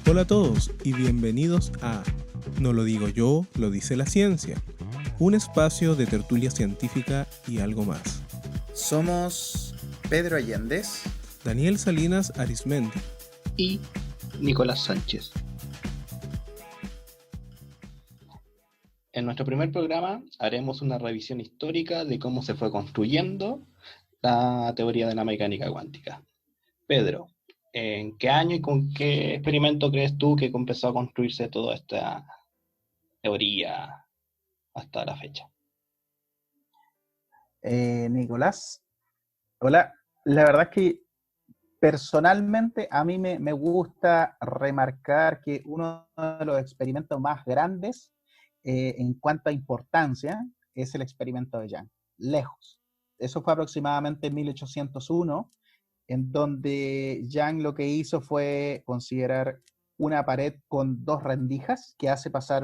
Hola a todos y bienvenidos a No lo digo yo, lo dice la ciencia, un espacio de tertulia científica y algo más. Somos Pedro Allendez, Daniel Salinas Arizmendi y Nicolás Sánchez. En nuestro primer programa haremos una revisión histórica de cómo se fue construyendo la teoría de la mecánica cuántica. Pedro, ¿en qué año y con qué experimento crees tú que empezó a construirse toda esta teoría hasta la fecha? Nicolás. Hola, la verdad es que personalmente a mí me gusta remarcar que uno de los experimentos más grandes en cuanto a importancia es el experimento de Young, lejos. Eso fue aproximadamente en 1801, en donde Young lo que hizo fue considerar una pared con dos rendijas que hace pasar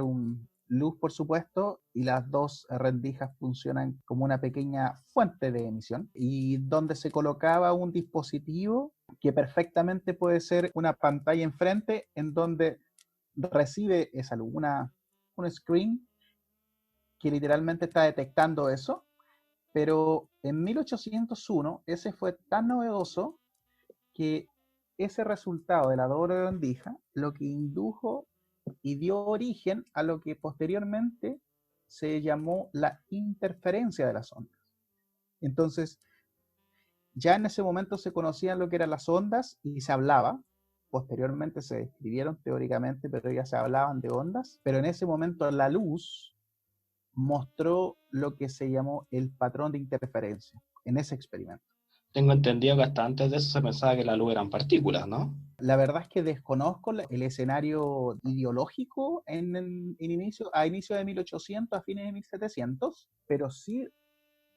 luz, por supuesto, y las dos rendijas funcionan como una pequeña fuente de emisión, y donde se colocaba un dispositivo que perfectamente puede ser una pantalla enfrente en donde recibe esa luz, un screen que literalmente está detectando eso. Pero en 1801 ese fue tan novedoso que ese resultado de la doble rendija lo que indujo y dio origen a lo que posteriormente se llamó la interferencia de las ondas. Entonces, ya en ese momento se conocían lo que eran las ondas y se hablaba, posteriormente se describieron teóricamente, pero ya se hablaban de ondas, pero en ese momento la luz mostró lo que se llamó el patrón de interferencia en ese experimento. Tengo entendido que hasta antes de eso se pensaba que la luz eran partículas, ¿no? La verdad es que desconozco el escenario ideológico a inicio de 1800, a fines de 1700, pero sí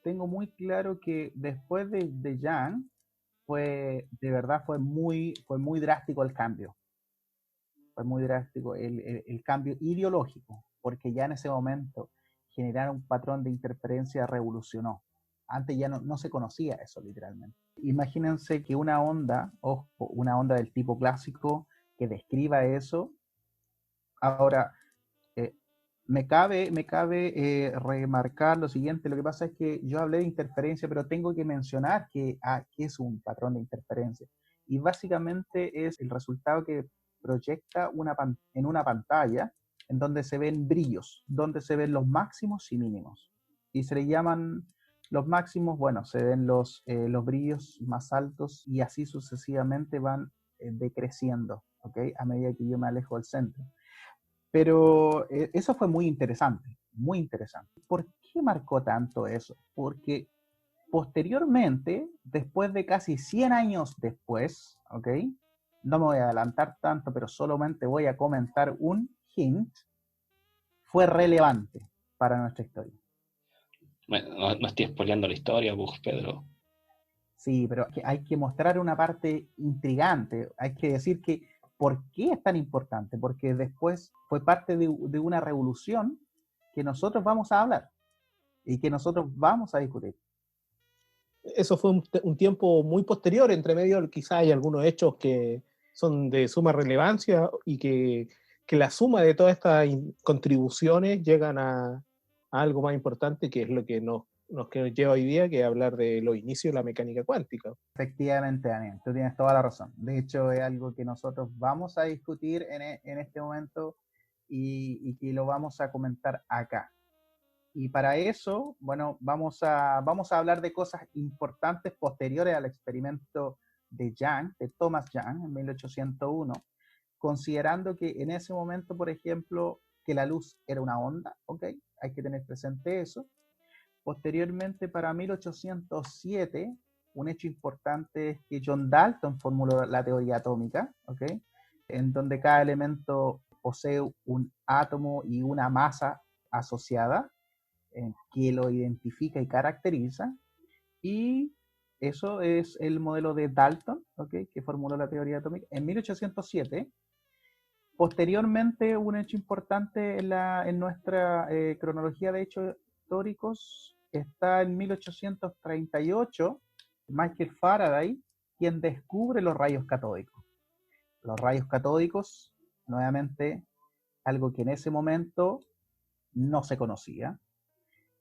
tengo muy claro que después de Young de verdad fue muy drástico el cambio. Fue muy drástico el cambio ideológico, porque ya en ese momento generar un patrón de interferencia revolucionó. Antes ya no se conocía eso literalmente. Imagínense que una onda del tipo clásico que describa eso. Ahora, eh, me cabe remarcar lo siguiente. Lo que pasa es que yo hablé de interferencia, pero tengo que mencionar que es un patrón de interferencia. Y básicamente es el resultado que proyecta en una pantalla en donde se ven brillos, donde se ven los máximos y mínimos. Y se le llaman los máximos, bueno, se ven los brillos más altos y así sucesivamente van decreciendo, ¿ok? A medida que yo me alejo del centro. Pero eso fue muy interesante, muy interesante. ¿Por qué marcó tanto eso? Porque posteriormente, después de casi 100 años después, ¿ok? No me voy a adelantar tanto, pero solamente voy a comentar un hint, fue relevante para nuestra historia. Bueno, no estoy spoileando la historia, pues, Pedro. Sí, pero hay que mostrar una parte intrigante. Hay que decir que ¿por qué es tan importante? Porque después fue parte de una revolución que nosotros vamos a hablar y que nosotros vamos a discutir. Eso fue un tiempo muy posterior, entre medio quizás hay algunos hechos que son de suma relevancia y que la suma de todas estas contribuciones llegan a algo más importante, que es lo que nos lleva hoy día, que es hablar de los inicios de la mecánica cuántica. Efectivamente, Daniel, tú tienes toda la razón. De hecho, es algo que nosotros vamos a discutir en este momento y que lo vamos a comentar acá. Y para eso, bueno, vamos a hablar de cosas importantes posteriores al experimento de Thomas Young, en 1801, considerando que en ese momento, por ejemplo, que la luz era una onda, ¿ok? Hay que tener presente eso. Posteriormente, para 1807, un hecho importante es que John Dalton formuló la teoría atómica, ¿ok? En donde cada elemento posee un átomo y una masa asociada, que lo identifica y caracteriza, y eso es el modelo de Dalton, ¿okay? Que formuló la teoría atómica en 1807. Posteriormente, un hecho importante en nuestra cronología de hechos históricos está en 1838, Michael Faraday, quien descubre los rayos catódicos. Los rayos catódicos nuevamente, algo que en ese momento no se conocía.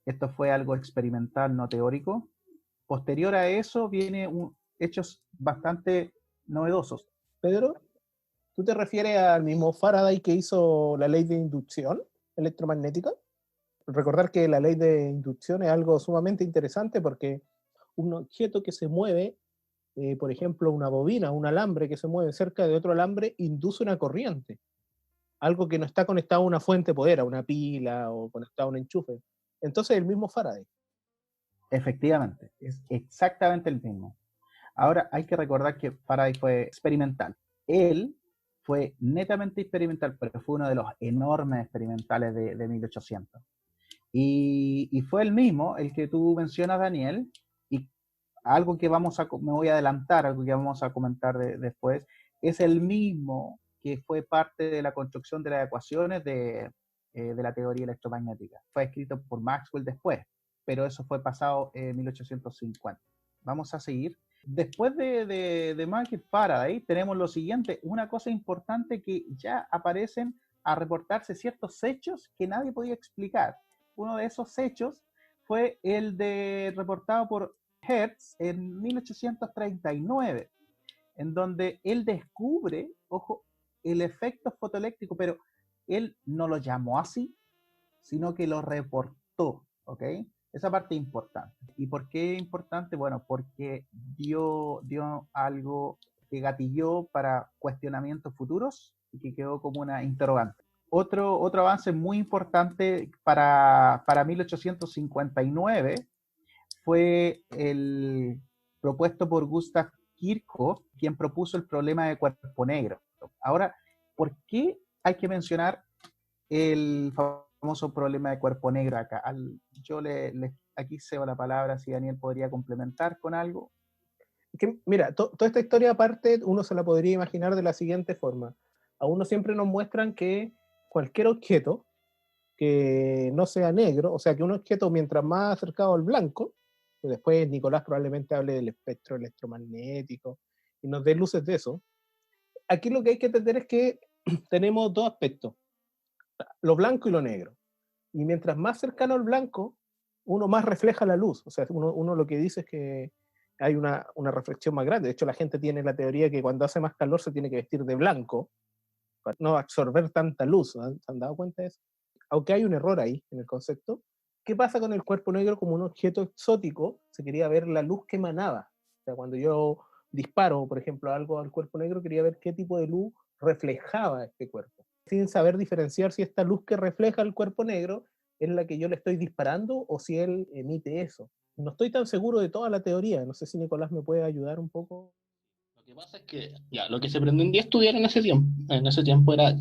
Esto fue algo experimental, no teórico. Posterior a eso vienen hechos bastante novedosos. Pedro, ¿tú te refieres al mismo Faraday que hizo la ley de inducción electromagnética? Recordar que la ley de inducción es algo sumamente interesante porque un objeto que se mueve, por ejemplo, una bobina, un alambre que se mueve cerca de otro alambre, induce una corriente. Algo que no está conectado a una fuente de poder, a una pila o conectado a un enchufe. Entonces, el mismo Faraday. Efectivamente, es exactamente el mismo. Ahora hay que recordar que Faraday fue experimental. Él fue netamente experimental, pero fue uno de los enormes experimentales de 1800. Y fue el mismo, el que tú mencionas, Daniel, y algo que me voy a adelantar, algo que vamos a comentar después, es el mismo que fue parte de la construcción de las ecuaciones de la teoría electromagnética. Fue escrito por Maxwell después, pero eso fue pasado en 1850. Vamos a seguir. Después de Michael Faraday tenemos lo siguiente, una cosa importante que ya aparecen a reportarse ciertos hechos que nadie podía explicar. Uno de esos hechos fue el reportado por Hertz en 1839, en donde él descubre, ojo, el efecto fotoeléctrico, pero él no lo llamó así, sino que lo reportó, ¿ok? Esa parte es importante. ¿Y por qué es importante? Bueno, porque dio algo que gatilló para cuestionamientos futuros y que quedó como una interrogante. Otro avance muy importante para 1859 fue el propuesto por Gustav Kirchhoff, quien propuso el problema de cuerpo negro. Ahora, ¿por qué hay que mencionar el famoso problema de cuerpo negro acá? Yo aquí cedo la palabra, si Daniel podría complementar con algo. Que, mira, toda esta historia aparte uno se la podría imaginar de la siguiente forma. A uno siempre nos muestran que cualquier objeto que no sea negro, o sea, que un objeto mientras más acercado al blanco, pues después Nicolás probablemente hable del espectro electromagnético y nos dé luces de eso. Aquí lo que hay que entender es que tenemos dos aspectos, lo blanco y lo negro. Y mientras más cercano al blanco, uno más refleja la luz. O sea, uno lo que dice es que hay una reflexión más grande. De hecho, la gente tiene la teoría que cuando hace más calor se tiene que vestir de blanco para no absorber tanta luz. ¿Se han dado cuenta de eso? Aunque hay un error ahí en el concepto. ¿Qué pasa con el cuerpo negro como un objeto exótico? Se quería ver la luz que emanaba. O sea, cuando yo disparo, por ejemplo, algo al cuerpo negro, quería ver qué tipo de luz reflejaba este cuerpo, sin saber diferenciar si esta luz que refleja el cuerpo negro es la que yo le estoy disparando o si él emite eso. No estoy tan seguro de toda la teoría. No sé si Nicolás me puede ayudar un poco. Lo que pasa es que ya, lo que se pretendía estudiar en ese tiempo era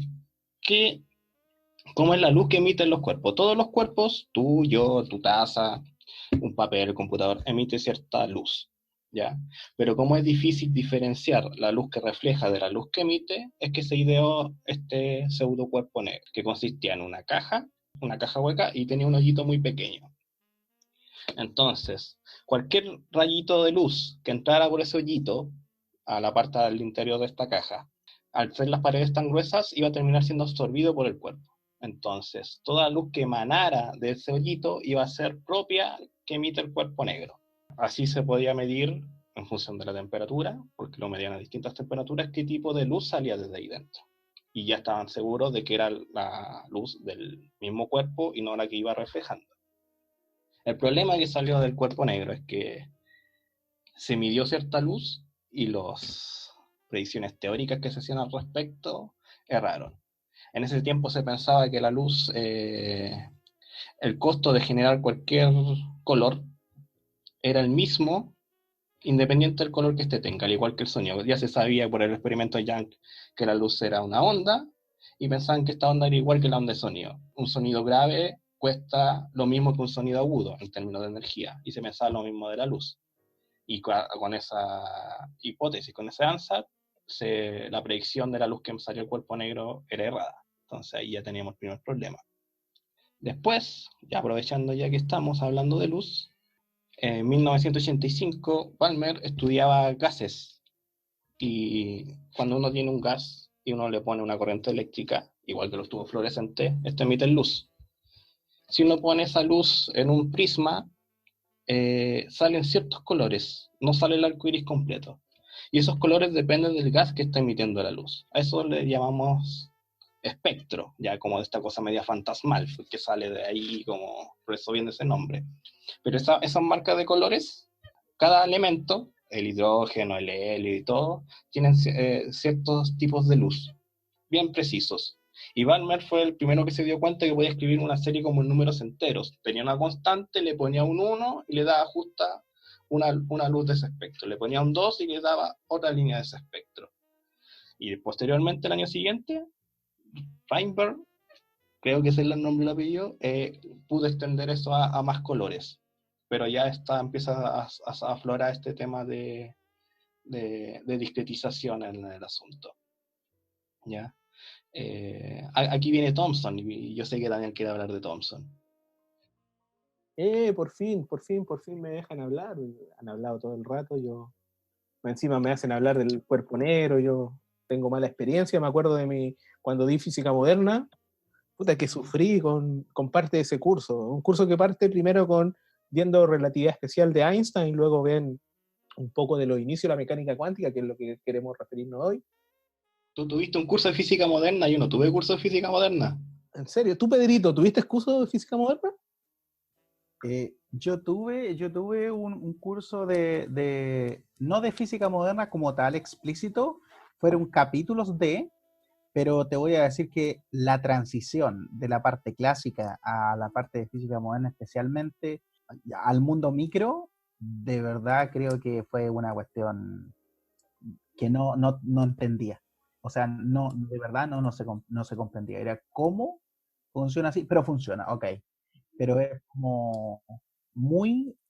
cómo es la luz que emiten los cuerpos. Todos los cuerpos, tú, yo, tu taza, un papel, el computador, emite cierta luz, ¿ya? Pero como es difícil diferenciar la luz que refleja de la luz que emite, es que se ideó este pseudo cuerpo negro, que consistía en una caja hueca y tenía un hoyito muy pequeño. Entonces, cualquier rayito de luz que entrara por ese hoyito a la parte del interior de esta caja, al ser las paredes tan gruesas, iba a terminar siendo absorbido por el cuerpo. Entonces, toda luz que emanara de ese hoyito iba a ser propia que emite el cuerpo negro. Así se podía medir, en función de la temperatura, porque lo medían a distintas temperaturas, qué tipo de luz salía desde ahí dentro. Y ya estaban seguros de que era la luz del mismo cuerpo y no la que iba reflejando. El problema que salió del cuerpo negro es que se midió cierta luz y las predicciones teóricas que se hacían al respecto erraron. En ese tiempo se pensaba que la luz, el costo de generar cualquier color era el mismo independiente del color que este tenga, al igual que el sonido. Ya se sabía por el experimento de Young que la luz era una onda y pensaban que esta onda era igual que la onda de sonido. Un sonido grave cuesta lo mismo que un sonido agudo en términos de energía y se pensaba lo mismo de la luz. Y con esa hipótesis, con ese answer, la predicción de la luz que salió el cuerpo negro era errada. Entonces ahí ya teníamos el primer problema. Después, ya aprovechando ya que estamos hablando de luz, en 1985 Balmer estudiaba gases. Y cuando uno tiene un gas y uno le pone una corriente eléctrica, igual que los tubos fluorescentes, esto emite luz. Si uno pone esa luz en un prisma, salen ciertos colores, no sale el arco iris completo. Y esos colores dependen del gas que está emitiendo la luz. A eso le llamamos espectro, ya como de esta cosa media fantasmal, que sale de ahí, como por eso viene ese nombre. Pero esas marcas de colores, cada elemento, el hidrógeno, el helio y todo, tienen ciertos tipos de luz, bien precisos. Y Balmer fue el primero que se dio cuenta que podía escribir una serie como en números enteros. Tenía una constante, le ponía un 1 y le daba justa una luz de ese espectro. Le ponía un 2 y le daba otra línea de ese espectro. Y posteriormente, el año siguiente, Feinberg, creo que ese es el nombre del apellido, pudo extender eso a más colores. Pero ya empieza a aflorar este tema de discretización en el asunto. ¿Ya? Aquí viene Thomson, y yo sé que Daniel quiere hablar de Thomson. Por fin me dejan hablar. Han hablado todo el rato, encima me hacen hablar del cuerpo negro, yo tengo mala experiencia, me acuerdo de cuando di física moderna, puta que sufrí con parte de ese curso, un curso que parte primero viendo relatividad especial de Einstein, y luego ven un poco de los inicios de la mecánica cuántica, que es lo que queremos referirnos hoy. ¿Tú tuviste un curso de física moderna? Yo no tuve curso de física moderna. ¿En serio? ¿Tú, Pedrito, tuviste curso de física moderna? Yo tuve un curso no de física moderna como tal explícito, fueron capítulos pero te voy a decir que la transición de la parte clásica a la parte de física moderna, especialmente al mundo micro, de verdad creo que fue una cuestión que no entendía. O sea, de verdad no se comprendía. Era cómo funciona así, pero funciona, ok. Pero es como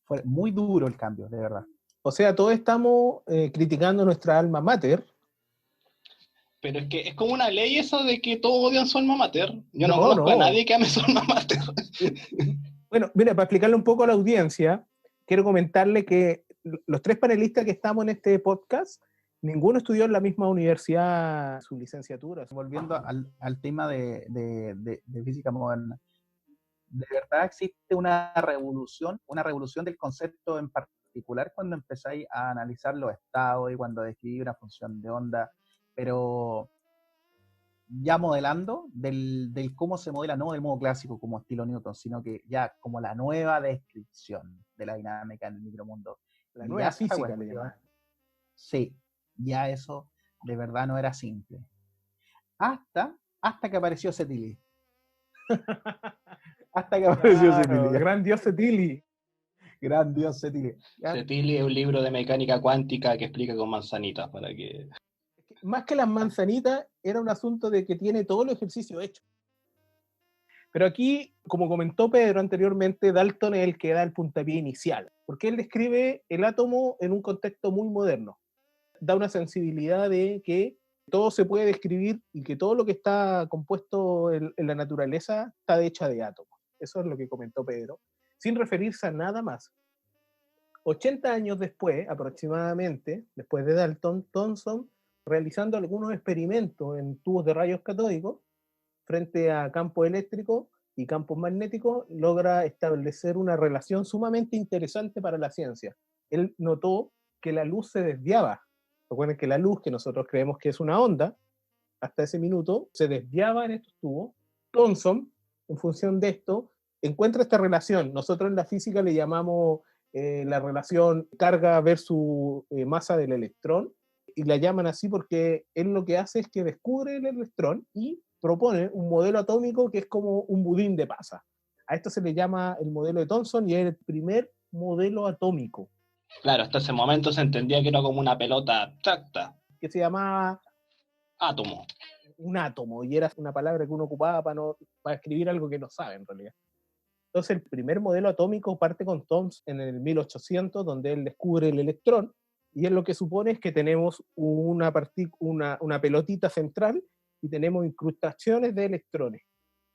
fue muy duro el cambio, de verdad. O sea, todos estamos criticando nuestra alma mater. Pero es que es como una ley eso de que todos odian su alma mater. Yo no conozco a nadie que ame su alma mater. Bueno, mira, para explicarle un poco a la audiencia, quiero comentarle que los 3 panelistas que estamos en este podcast, ninguno estudió en la misma universidad su licenciatura. Volviendo al tema de física moderna, de verdad existe una revolución del concepto en particular cuando empezáis a analizar los estados y cuando describís una función de onda, pero ya modelando del cómo se modela, no del modo clásico como estilo Newton, sino que ya como la nueva descripción de la dinámica en el micromundo. La nueva física le llaman. Sí, ya eso de verdad no era simple. Hasta que apareció Setilly. Hasta que apareció Setilly. Gran dios Setilly. Gran dios Setilly. Setilly es un libro de mecánica cuántica que explica con manzanitas para que... Más que las manzanitas, era un asunto de que tiene todo el ejercicio hecho. Pero aquí, como comentó Pedro anteriormente, Dalton es el que da el puntapié inicial, porque él describe el átomo en un contexto muy moderno. Da una sensibilidad de que todo se puede describir y que todo lo que está compuesto en la naturaleza está hecha de átomos. Eso es lo que comentó Pedro, sin referirse a nada más. 80 años después, aproximadamente, después de Dalton, Thomson, realizando algunos experimentos en tubos de rayos catódicos frente a campos eléctricos y campos magnéticos, logra establecer una relación sumamente interesante para la ciencia. Él notó que la luz se desviaba. Recuerden que la luz, que nosotros creemos que es una onda, hasta ese minuto, se desviaba en estos tubos. Thomson, en función de esto, encuentra esta relación. Nosotros en la física le llamamos la relación carga versus masa del electrón, y la llaman así porque él lo que hace es que descubre el electrón y propone un modelo atómico que es como un budín de pasa. A esto se le llama el modelo de Thomson y es el primer modelo atómico. Claro, hasta ese momento se entendía que era como una pelota abstracta. Que se llamaba átomo. Un átomo, y era una palabra que uno ocupaba para escribir algo que no sabe en realidad. Entonces el primer modelo atómico parte con Thomson en el 1800, donde él descubre el electrón, y él lo que supone es que tenemos una pelotita central y tenemos incrustaciones de electrones.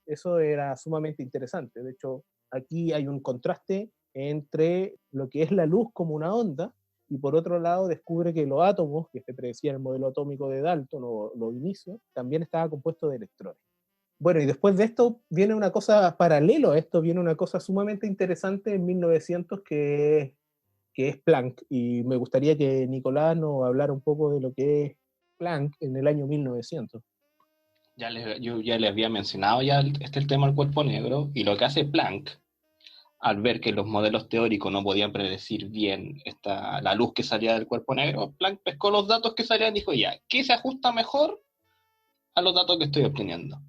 Eso era sumamente interesante. De hecho, aquí hay un contraste entre lo que es la luz como una onda y por otro lado descubre que los átomos, que se predecía en el modelo atómico de Dalton, o los inicios, también estaba compuesto de electrones. Bueno, y después de esto viene una cosa paralelo a esto, viene una cosa sumamente interesante en 1900 que es Planck, y me gustaría que Nicolás nos hablara un poco de lo que es Planck en el año 1900. Yo ya les había mencionado ya el tema del cuerpo negro, y lo que hace Planck, al ver que los modelos teóricos no podían predecir bien la luz que salía del cuerpo negro, Planck pescó los datos que salían y dijo, ya, ¿qué se ajusta mejor a los datos que estoy obteniendo?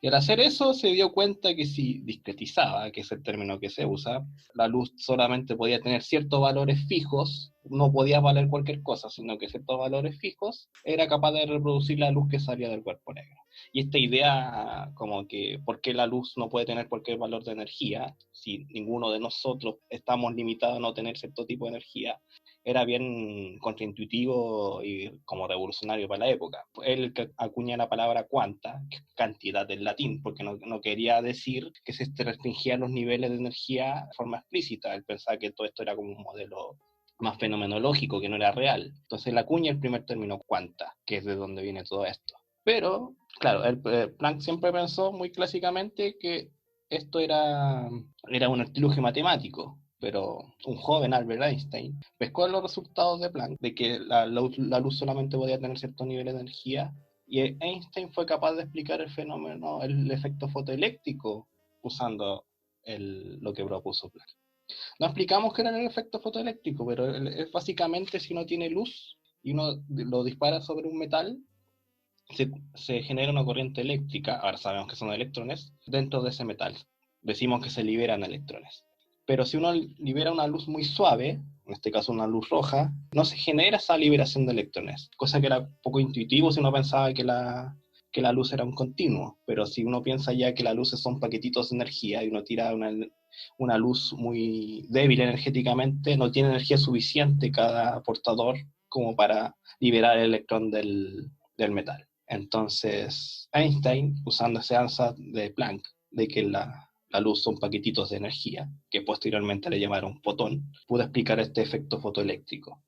Y al hacer eso se dio cuenta que si discretizaba, que es el término que se usa, la luz solamente podía tener ciertos valores fijos, no podía valer cualquier cosa, sino que ciertos valores fijos, era capaz de reproducir la luz que salía del cuerpo negro. Y esta idea, como que, ¿por qué la luz no puede tener cualquier valor de energía? Si ninguno de nosotros estamos limitados a no tener cierto tipo de energía, era bien contraintuitivo y como revolucionario para la época. Él acuña la palabra cuanta, que es cantidad del latín, porque no quería decir que se restringían los niveles de energía de forma explícita. Él pensaba que todo esto era como un modelo más fenomenológico, que no era real. Entonces él acuña el primer término cuanta, que es de donde viene todo esto. Pero, claro, Planck siempre pensó muy clásicamente que esto era un artilugio matemático, pero un joven Albert Einstein pescó los resultados de Planck, de que la luz solamente podía tener ciertos niveles de energía, y Einstein fue capaz de explicar el fenómeno, el efecto fotoeléctrico, usando lo que propuso Planck. No explicamos qué era el efecto fotoeléctrico, pero es básicamente si uno tiene luz y uno lo dispara sobre un metal, se genera una corriente eléctrica, ahora sabemos que son electrones, dentro de ese metal. Decimos que se liberan electrones. Pero si uno libera una luz muy suave, en este caso una luz roja, no se genera esa liberación de electrones, cosa que era poco intuitivo si uno pensaba que la luz era un continuo. Pero si uno piensa ya que las luces son paquetitos de energía y uno tira una luz muy débil energéticamente, no tiene energía suficiente cada portador como para liberar el electrón del metal. Entonces, Einstein, usando ese ansatz de Planck, de que la luz son paquetitos de energía, que posteriormente le llamaron fotón, pudo explicar este efecto fotoeléctrico.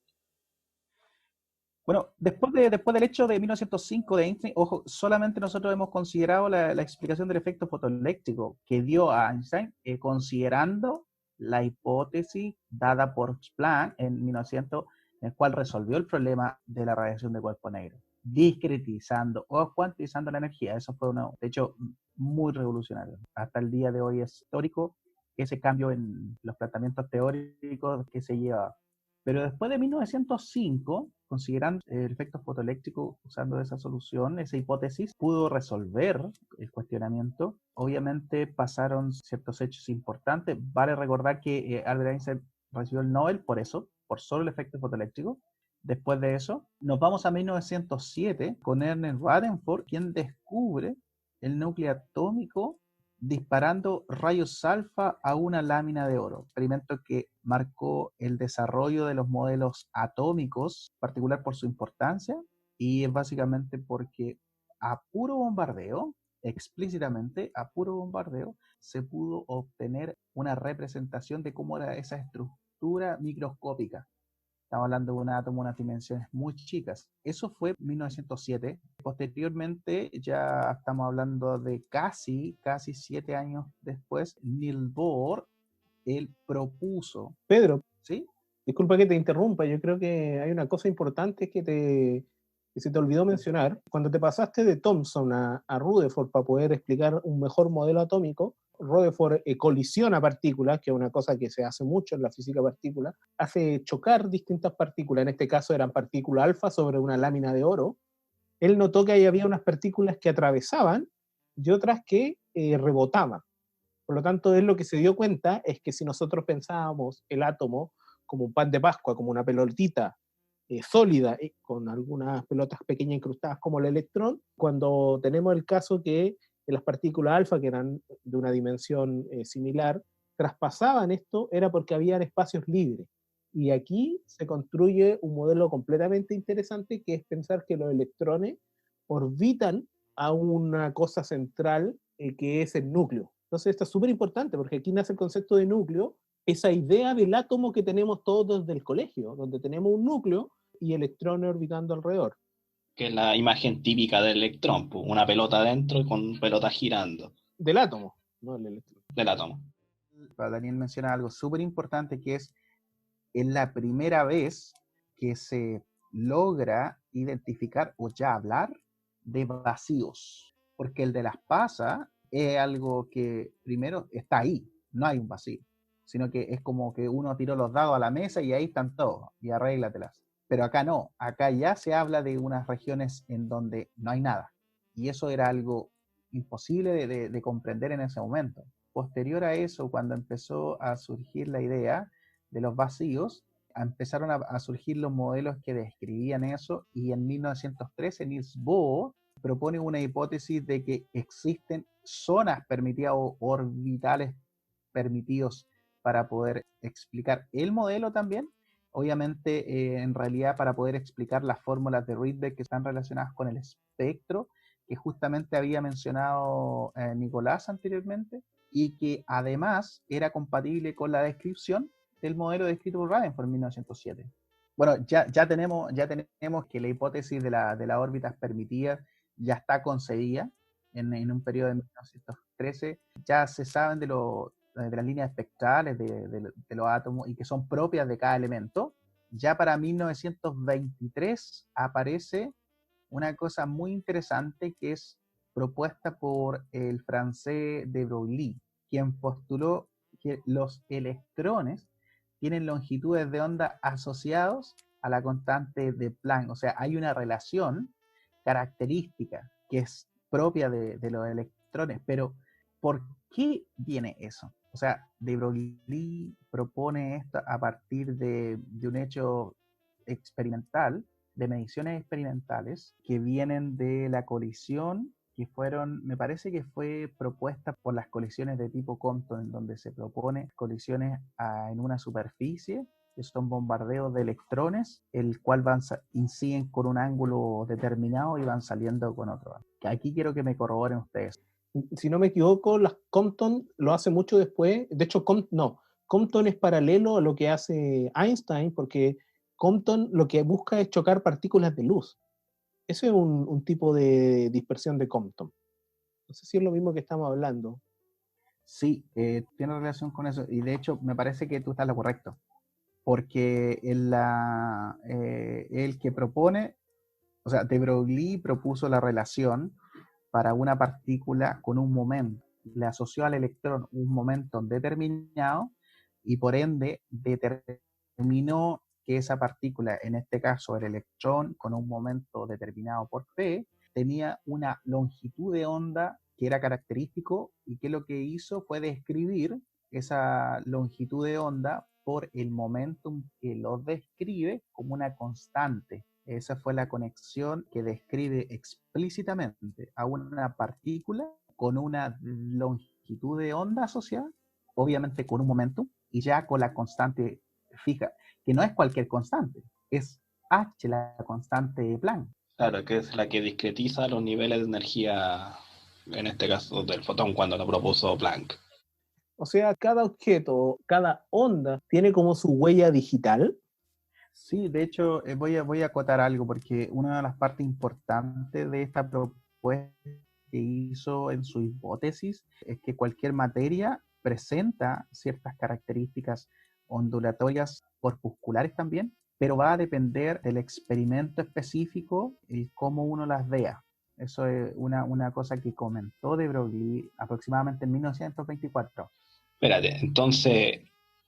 Bueno, después del hecho de 1905 de Einstein, ojo, solamente nosotros hemos considerado la explicación del efecto fotoeléctrico que dio a Einstein, considerando la hipótesis dada por Planck en 1900, en el cual resolvió el problema de la radiación de cuerpo negro, discretizando o cuantizando la energía. Eso fue, de hecho, muy revolucionario. Hasta el día de hoy es histórico ese cambio en los planteamientos teóricos que se lleva. Pero después de 1905, considerando el efecto fotoeléctrico usando esa solución, esa hipótesis, pudo resolver el cuestionamiento. Obviamente pasaron ciertos hechos importantes. Vale recordar que Albert Einstein recibió el Nobel por eso, por solo el efecto fotoeléctrico. Después de eso, nos vamos a 1907 con Ernest Rutherford, quien descubre el núcleo atómico disparando rayos alfa a una lámina de oro, experimento que marcó el desarrollo de los modelos atómicos, en particular por su importancia, y es básicamente porque a puro bombardeo, explícitamente a puro bombardeo, se pudo obtener una representación de cómo era esa estructura microscópica. Estamos hablando de un átomo, unas dimensiones muy chicas. Eso fue 1907. Posteriormente, ya estamos hablando de casi 7 años después, Niels Bohr, él propuso. Pedro, ¿Sí? disculpa que te interrumpa, yo creo que hay una cosa importante que se te olvidó mencionar. Cuando te pasaste de Thomson a Rutherford para poder explicar un mejor modelo atómico, Rutherford colisiona partículas, que es una cosa que se hace mucho en la física partícula, hace chocar distintas partículas, en este caso eran partículas alfa sobre una lámina de oro. Él notó que ahí había unas partículas que atravesaban y otras que rebotaban. Por lo tanto, él lo que se dio cuenta es que si nosotros pensábamos el átomo como un pan de Pascua, como una pelotita sólida, con algunas pelotas pequeñas incrustadas como el electrón, cuando tenemos el caso que las partículas alfa, que eran de una dimensión similar, traspasaban esto, era porque habían espacios libres. Y aquí se construye un modelo completamente interesante, que es pensar que los electrones orbitan a una cosa central que es el núcleo. Entonces esto es súper importante, porque aquí nace el concepto de núcleo, esa idea del átomo que tenemos todos desde el colegio, donde tenemos un núcleo y electrones orbitando alrededor. Que es la imagen típica del electrón, pues, una pelota adentro con pelota girando Del átomo, no del electrón. del átomo. Daniel menciona algo súper importante que es la primera vez que se logra identificar o ya hablar de vacíos, porque el de las pasas es algo que primero está ahí, no hay un vacío, sino que es como que uno tiró los dados a la mesa y ahí están todos, y arréglatelas. Pero acá no, acá ya se habla de unas regiones en donde no hay nada, y eso era algo imposible de comprender en ese momento. Posterior a eso, cuando empezó a surgir la idea de los vacíos, empezaron a surgir los modelos que describían eso, y en 1913 Niels Bohr propone una hipótesis de que existen zonas permitidas o orbitales permitidos para poder explicar el modelo también. Obviamente, en realidad, para poder explicar las fórmulas de Rydberg que están relacionadas con el espectro, que justamente había mencionado Nicolás anteriormente, y que además era compatible con la descripción del modelo descrito por Rutherford en 1907. Bueno, ya tenemos que la hipótesis de las órbitas permitidas ya está concebida en un periodo de 1913. Ya se saben de las líneas espectrales de los átomos y que son propias de cada elemento. Ya para 1923 aparece una cosa muy interesante que es propuesta por el francés de Broglie, quien postuló que los electrones tienen longitudes de onda asociados a la constante de Planck. O sea, hay una relación característica que es propia de los electrones. Pero, ¿por qué viene eso? O sea, de Broglie propone esto a partir de un hecho experimental, de mediciones experimentales que vienen de la colisión que fueron, me parece que fue propuesta por las colisiones de tipo Compton, en donde se propone colisiones en una superficie, que son bombardeos de electrones, el cual inciden con un ángulo determinado y van saliendo con otro. Que aquí quiero que me corroboren ustedes. Si no me equivoco, las Compton lo hace mucho después. De hecho, Compton es paralelo a lo que hace Einstein, porque Compton lo que busca es chocar partículas de luz. Ese es un tipo de dispersión de Compton. No sé si es lo mismo que estamos hablando. Sí, tiene relación con eso. Y de hecho, me parece que tú estás lo correcto. Porque el que propone, o sea, de Broglie propuso la relación para una partícula con un momento. Le asoció al electrón un momento determinado y por ende determinó que esa partícula, en este caso el electrón, con un momento determinado por P, tenía una longitud de onda que era característico y que lo que hizo fue describir esa longitud de onda por el momentum que lo describe como una constante. Esa fue la conexión que describe explícitamente a una partícula con una longitud de onda asociada, obviamente con un momentum, y ya con la constante fija, que no es cualquier constante, es H, la constante de Planck. Claro, que es la que discretiza los niveles de energía, en este caso del fotón, cuando lo propuso Planck. O sea, cada objeto, cada onda tiene como su huella digital. Sí, de hecho, voy a acotar algo porque una de las partes importantes de esta propuesta que hizo en su hipótesis es que cualquier materia presenta ciertas características ondulatorias corpusculares también, pero va a depender del experimento específico y cómo uno las vea. Eso es una cosa que comentó de Broglie aproximadamente en 1924. Espérate, entonces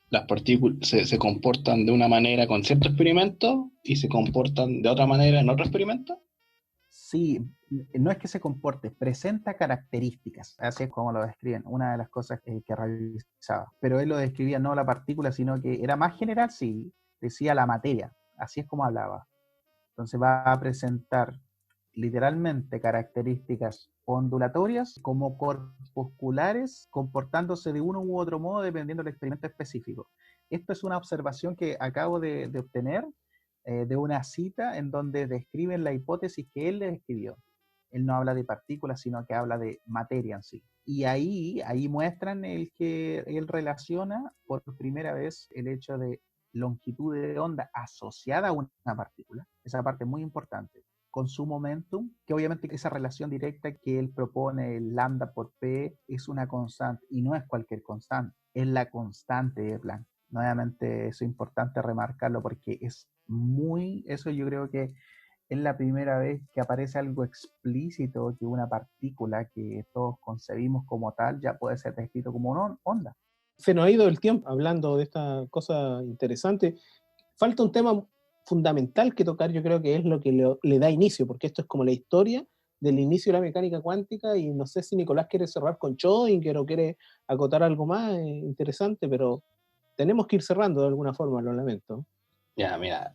las partículas se comportan de una manera con cierto experimento y se comportan de otra manera en otro experimento. Sí, no es que se comporte, presenta características, así es como lo describen, una de las cosas que realizaba. Pero él lo describía no la partícula, sino que era más general, sí, decía la materia, así es como hablaba. Entonces va a presentar literalmente características ondulatorias como corpusculares, comportándose de uno u otro modo dependiendo del experimento específico. Esto es una observación que acabo de obtener de una cita en donde describen la hipótesis que él le describió. Él no habla de partículas, sino que habla de materia en sí. Y ahí muestran el que él relaciona por primera vez el hecho de longitud de onda asociada a una partícula, esa parte muy importante, con su momentum, que obviamente esa relación directa que él propone, el lambda por P, es una constante, y no es cualquier constante, es la constante de Planck. Nuevamente, eso es importante remarcarlo porque eso yo creo que es la primera vez que aparece algo explícito, que una partícula que todos concebimos como tal ya puede ser descrito como una onda. Se nos ha ido el tiempo hablando de esta cosa interesante. Falta un tema fundamental que tocar, yo creo que es lo que le da inicio, porque esto es como la historia del inicio de la mecánica cuántica, y no sé si Nicolás quiere cerrar con Schrödinger o quiere acotar algo más interesante, pero tenemos que ir cerrando de alguna forma, lo lamento. Ya, mira,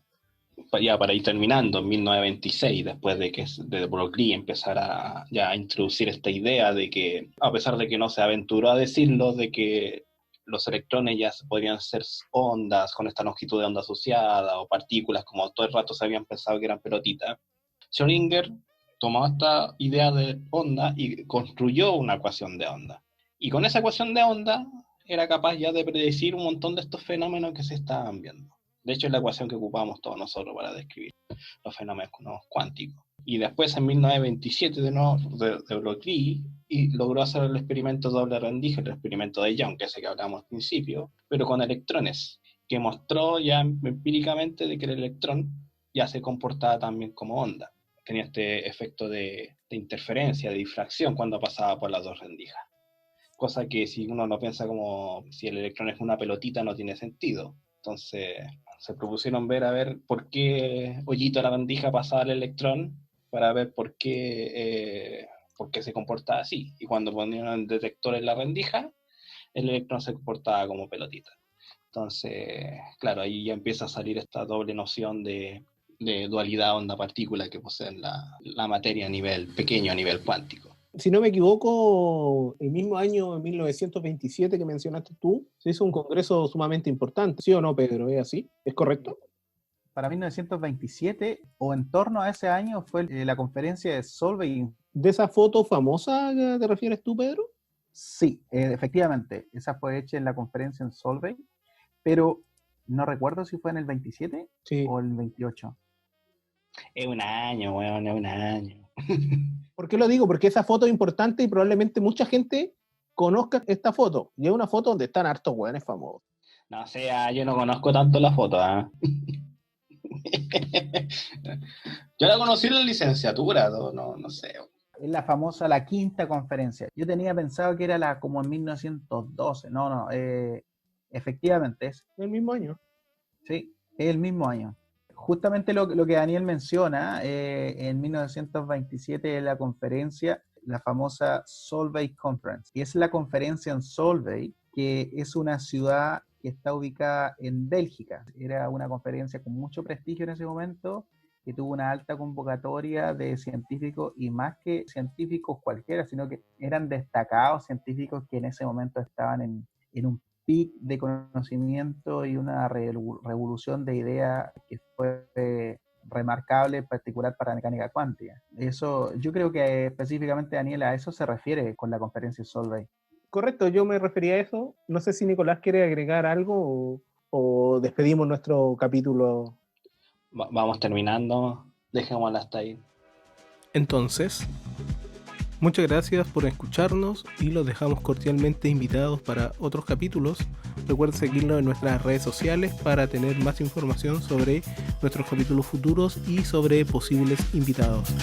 ya para ir terminando, en 1926, después de que de Broglie empezara ya a introducir esta idea de que, a pesar de que no se aventuró a decirlo, de que los electrones ya podrían ser ondas con esta longitud de onda asociada o partículas, como todo el rato se habían pensado que eran pelotitas, Schrödinger tomó esta idea de onda y construyó una ecuación de onda. Y con esa ecuación de onda era capaz ya de predecir un montón de estos fenómenos que se estaban viendo. De hecho, es la ecuación que ocupamos todos nosotros para describir los fenómenos cuánticos. Y después, en 1927, de Broglie, y logró hacer el experimento doble rendija, el experimento de Young, que es el que hablamos al principio, pero con electrones, que mostró ya empíricamente de que el electrón ya se comportaba también como onda. Tenía este efecto de interferencia, de difracción cuando pasaba por las dos rendijas. Cosa que si uno lo piensa como si el electrón es una pelotita no tiene sentido. Entonces se propusieron a ver por qué hoyito a la rendija pasaba el electrón, para ver por qué se comportaba así. Y cuando ponían el detector en la rendija, el electrón se comportaba como pelotita. Entonces, claro, ahí ya empieza a salir esta doble noción de dualidad onda-partícula que poseen la materia a nivel pequeño, a nivel cuántico. Si no me equivoco, el mismo año, en 1927 que mencionaste tú, se hizo un congreso sumamente importante. ¿Sí o no, Pedro? ¿Es así? ¿Es correcto? Para 1927, o en torno a ese año, fue la conferencia de Solvay. ¿De esa foto famosa te refieres tú, Pedro? Sí, efectivamente. Esa fue hecha en la conferencia en Solvay, pero no recuerdo si fue en el 27 o el 28. Es un año, weón, es un año. ¿Por qué lo digo? Porque esa foto es importante y probablemente mucha gente conozca esta foto. Y es una foto donde están hartos weones famosos. No sé, yo no conozco tanto la foto, ¿eh? Yo la conocí en la licenciatura, no sé. Es la famosa, la quinta conferencia. Yo tenía pensado que era como en 1912. No, efectivamente es. El mismo año. Sí, es el mismo año. Justamente lo que Daniel menciona, en 1927 es la conferencia, la famosa Solvay Conference. Y es la conferencia en Solvay, que es una ciudad que está ubicada en Bélgica. Era una conferencia con mucho prestigio en ese momento, que tuvo una alta convocatoria de científicos, y más que científicos cualquiera, sino que eran destacados científicos que en ese momento estaban en un pic de conocimiento y una revolución de ideas que fue remarcable, en particular para la mecánica cuántica. Eso, yo creo que específicamente, Daniel, a eso se refiere con la conferencia Solvay. Correcto, yo me refería a eso. No sé si Nicolás quiere agregar algo o despedimos nuestro capítulo. Vamos terminando, dejémosla hasta ahí. Entonces, muchas gracias por escucharnos y los dejamos cordialmente invitados para otros capítulos. Recuerden seguirnos en nuestras redes sociales para tener más información sobre nuestros capítulos futuros y sobre posibles invitados.